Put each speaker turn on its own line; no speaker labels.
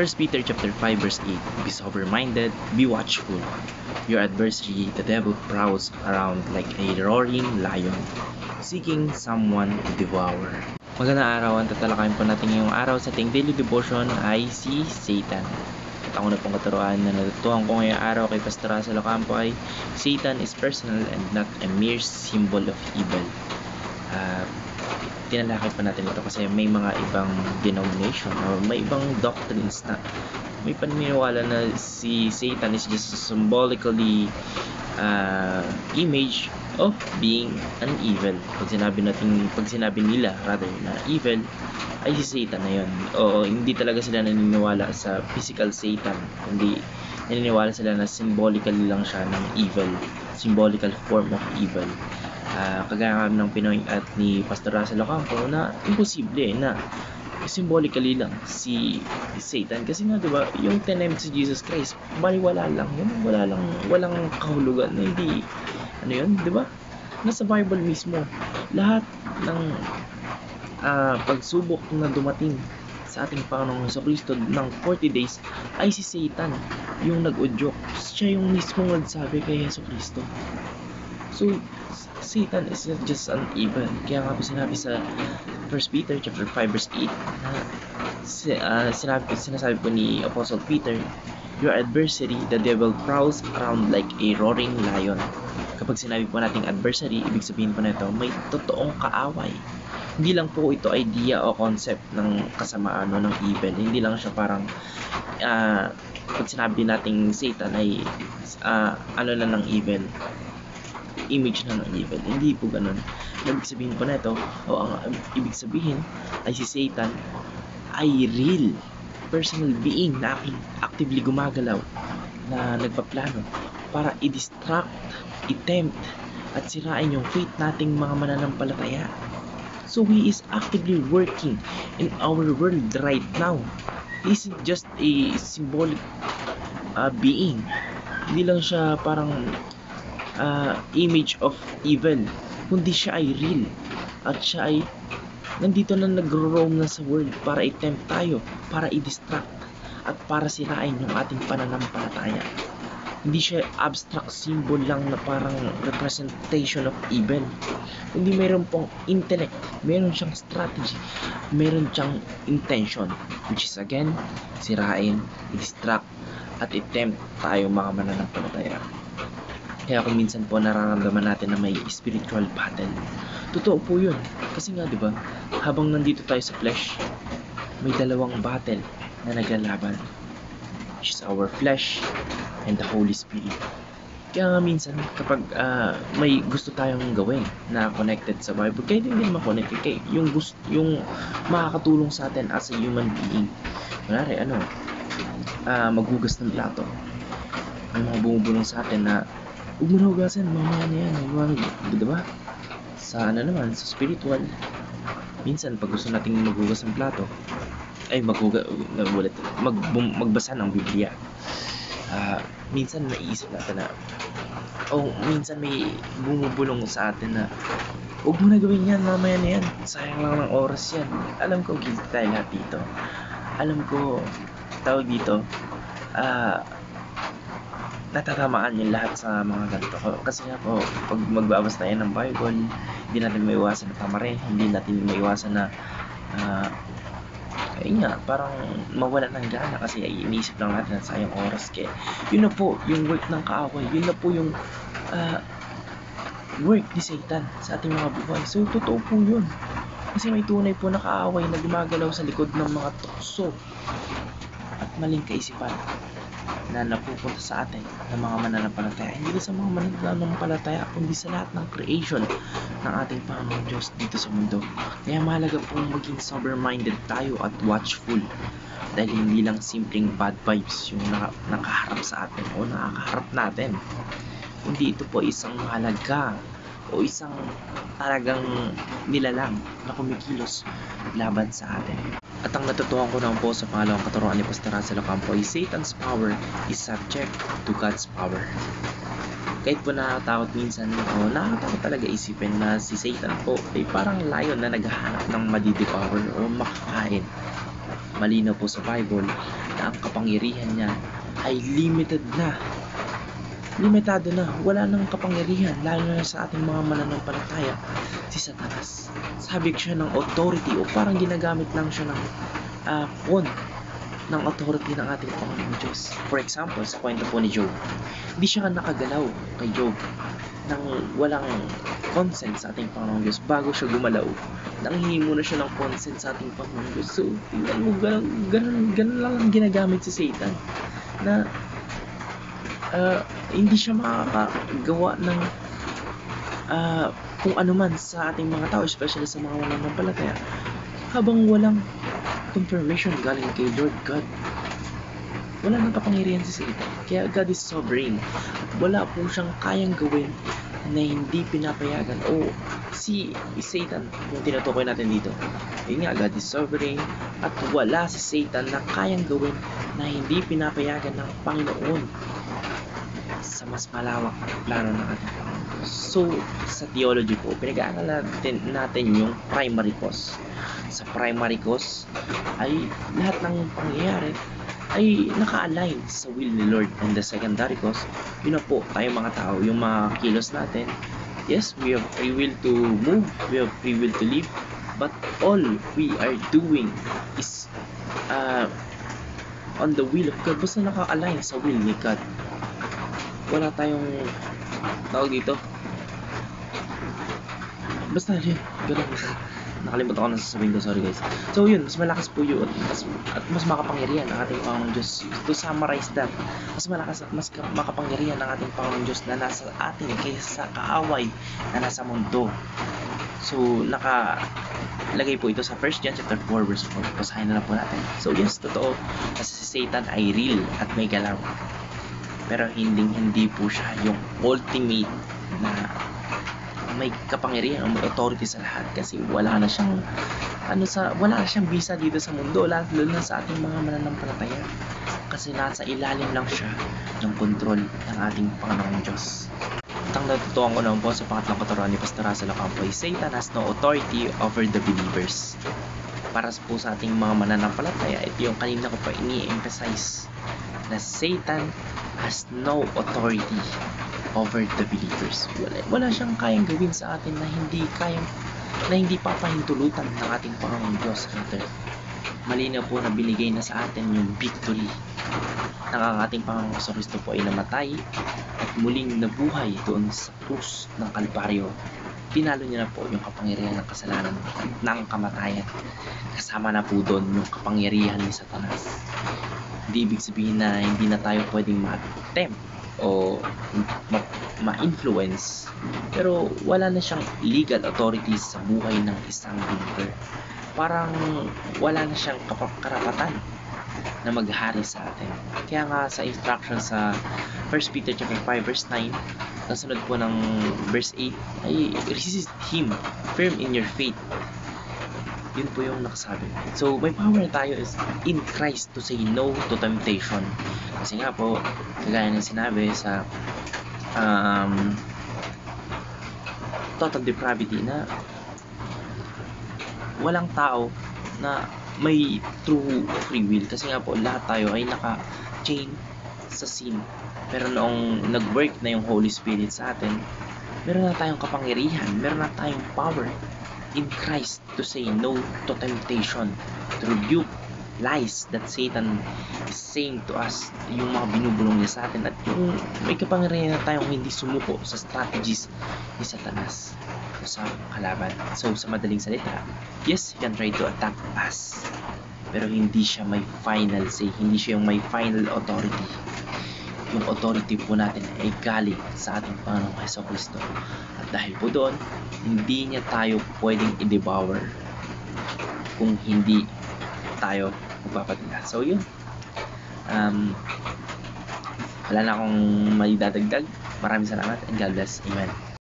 1 Peter chapter 5 verse 8, be sober-minded, be watchful. Your adversary, the devil, prowls around like a roaring lion, seeking someone to devour. Magandang araw, ang tatalakayin po natin ngayong araw sa ating daily devotion ay si Satan. At ako na pong katuruan na natutuhan ko ngayong araw kay Pastor Russell Ocampo ay Satan is personal and not a mere symbol of evil. Tinalakay pa natin ito kasi may mga ibang denomination o may ibang doctrines na may paniniwala na si Satan is just a symbolically image of being an evil. Pag sinabi nila rather na evil ay si Satan na yun. O hindi talaga sila naniniwala sa physical Satan, kundi naniniwala sila na symbolically lang siya ng evil, symbolical form of evil. Kagaya ng Pinoy at ni Pastor Russell Ocampo na imposible na symbolically lang si Satan kasi nga diba yung 10 names si Jesus Christ baliwala lang yun, walang kahulugan na hindi ano yun, diba? Nasa Bible mismo lahat ng pagsubok na dumating sa ating Panginoong Jesucristo ng 40 days ay si Satan yung nag-udyok. Siya yung mismong nagsabi kay Jesucristo. So Satan is not just an evil. Kaya nga po sinabi sa 1 Peter chapter 5 verse 8 na sinasabi po ni Apostle Peter, your adversary, the devil, prowls around like a roaring lion. Kapag sinabi po nating adversary, ibig sabihin po nito may totoong kaaway. Hindi lang po ito idea o concept ng kasamaan o ng evil. Hindi lang siya parang pag sinabi nating Satan ay ano lang ng evil, image na ng evil. Hindi po ganun. Ibig sabihin po na ito, ang ibig sabihin ay si Satan ay real personal being na actively gumagalaw, na nagpaplano para i-distract, i-tempt at sirain yung faith nating mga mananampalataya. So he is actively working in our world right now. He isn't just a symbolic being. Hindi lang siya parang image of evil, kundi siya ay real at siya ay nandito na nagro-roam na sa world para i-tempt tayo, para i-distract at para sirain yung ating pananampalataya. Hindi siya abstract symbol lang na parang representation of evil, kundi mayroon pong intellect, mayroon siyang strategy, mayroon siyang intention, which is again sirain, i-distract at i-tempt tayo mga mananampalataya. Kaya kung minsan po nararamdaman natin na may spiritual battle, totoo po yun. Kasi nga diba, habang nandito tayo sa flesh, may dalawang battle na naglalaban, which is our flesh and the Holy Spirit. Kaya nga minsan kapag may gusto tayong gawin na connected sa Bible, kahit hindi naman connected, kaya yung makakatulong sa atin as a human being. Kunwari maghugas ng plato, may mga bumubulong sa atin na huwag mo na hugasan, mamaya na yan, diba? Sa sa spiritual, minsan pag gusto nating maghugas ng plato, ay magbasa ng Biblia, minsan naiisip natin na minsan may bumubulong sa atin na huwag mo na gawin yan, mamaya na yan, sayang lang ng oras yan. Alam ko guilty tayo lahat dito. Alam ko tawag dito natatamaan yung lahat sa mga ganito. Kasi nga po, pag magbabasa tayo ng Bible, hindi natin maiwasan na tamarin, hindi natin maiwasan na parang mawala ng gana kasi iniisip lang natin na sayang oras. Kaya yun na po yung work ng kaaway, yun na po yung work ni Satan sa ating mga buhay. So totoo po yun, kasi may tunay po na kaaway na gumagalaw sa likod ng mga tukso at maling kaisipan na napupunta sa atin ng mga mananampalataya. Hindi sa mga mananampalataya, kundi sa lahat ng creation ng ating Panginoong Diyos dito sa mundo. Kaya mahalaga pong maging sober-minded tayo at watchful, dahil hindi lang simpleng bad vibes yung nakaharap sa atin o nakakaharap natin, kundi ito po isang mahalaga o isang talagang nilalang na kumikilos laban sa atin. At ang natutuhan ko naman po sa pangalawang katuruan ni Pastor Russell Ocampo ay Satan's power is subject to God's power. Kahit po nakakatakot minsan o nakakatakot talaga isipin na si Satan po ay parang lion na naghahanap ng madidevour o makakain. malinaw po sa Bible na ang kapangyarihan niya ay limited na. Limitado na, wala nang kapangyarihan, lalo na sa ating mga mananampalataya, si Satanas. Sabik siya ng authority o parang ginagamit lang siya ng phone ng authority ng ating Panginoong Diyos. For example, sa kwento po ni Job, hindi siya nakagalaw kay Job nang walang consent sa ating Panginoong Diyos. Bago siya gumalaw, nanghihingi muna siya ng consent sa ating Panginoong Diyos. So, tingnan mo, ganun lang ang ginagamit si Satan na hindi siya makakagawa ng kung ano man sa ating mga tao, especially sa mga mananampalataya, habang walang confirmation galing kay Lord God. Wala nang kapangyarihan si Satan. Kaya God is sovereign. Wala po siyang kayang gawin na hindi pinapayagan. O si Satan, yung tinutukoy natin dito, yun nga, God is sovereign, at wala si Satan na kayang gawin na hindi pinapayagan ng Panginoon sa mas malawak na plano ng ating Panginoon. So, sa theology po, pinag-aaral natin yung primary cause. Sa primary cause ay lahat ng pangyayari ay naka-align sa will ni Lord. And the secondary cause, yun na po, tayo mga tao, yung mga kilos natin. Yes, we have free will to move, we have free will to live, but all we are doing is on the will of God. Basta naka-align sa will ni God. Wala tayong tawag dito. Basta yun, ganun. Nakalimutan ko na sasabihin ko, sorry guys. So yun, mas malakas po yun at mas makapangyarihan ang ating Panginoong Diyos. To summarize that, mas malakas at mas makapangyarihan ang ating Panginoong Diyos na nasa atin kaysa sa kaaway na nasa mundo. So nakalagay po ito sa 1 John chapter 4 verse 4. Basahin na lang po natin. So yes, totoo, kasi si Satan ay real at may galaw. Pero hindi po siya yung ultimate na may kapangyarihan o may authority sa lahat, kasi wala na siyang visa dito sa mundo, lalo na sa ating mga mananampalataya, kasi nasa ilalim lang siya ng kontrol ng ating Panginoong Diyos. At ang natutuhan ko naman po sa pangatlong katuruan ni Pastor Russell Ocampo, Satan has no authority over the believers. Para po sa ating mga mananampalataya, ito yung kanina ko pa ini-emphasize, na Satan has no authority over the believers. Wala siyang kayang gawin sa atin na hindi papahintulutan ng ating Panginoong Diyos. Malinaw po na binigay na sa atin yung victory ng ang ating Panginoong Kristo po ay namatay at muling nabuhay doon sa krus ng Kalbaryo. Tinalo niya na po yung kapangyarihan ng kasalanan ng kamatayan. Kasama na po doon yung kapangyarihan ni Satanas. Hindi ibig sabihin na hindi na tayo pwedeng ma-tempt o ma-influence, pero wala na siyang legal authority sa buhay ng isang believer. Parang wala na siyang karapatan na maghari sa atin. Kaya nga sa instruction sa 1 Peter chapter 5 verse 9, kasunod po ng verse 8 ay resist him firm in your faith. Yun po yung nakasabi. So may power tayo is in Christ to say no to temptation. Kasi nga po, kagaya ng sinabi sa total depravity, na walang tao na may true free will, kasi nga po lahat tayo ay naka-chain sa sin. Pero noong nag-work na yung Holy Spirit sa atin, meron na tayong kapangyarihan, meron na tayong power in Christ to say no to temptation, to rebuke lies that Satan is saying to us, yung mga binubulong niya sa atin, at yung may kapangyarihan na tayong hindi sumuko sa strategies ni Satanas o sa kalaban. So sa madaling salita, yes, he can try to attack us, pero hindi siya may final say, hindi siya yung may final authority. Yung authority po natin ay galing sa ating Panginoong Jesucristo. At dahil po doon, hindi niya tayo pwedeng i-devour kung hindi tayo magpapatila. So yun, wala na akong may dadagdag. Maraming salamat and God bless. Amen.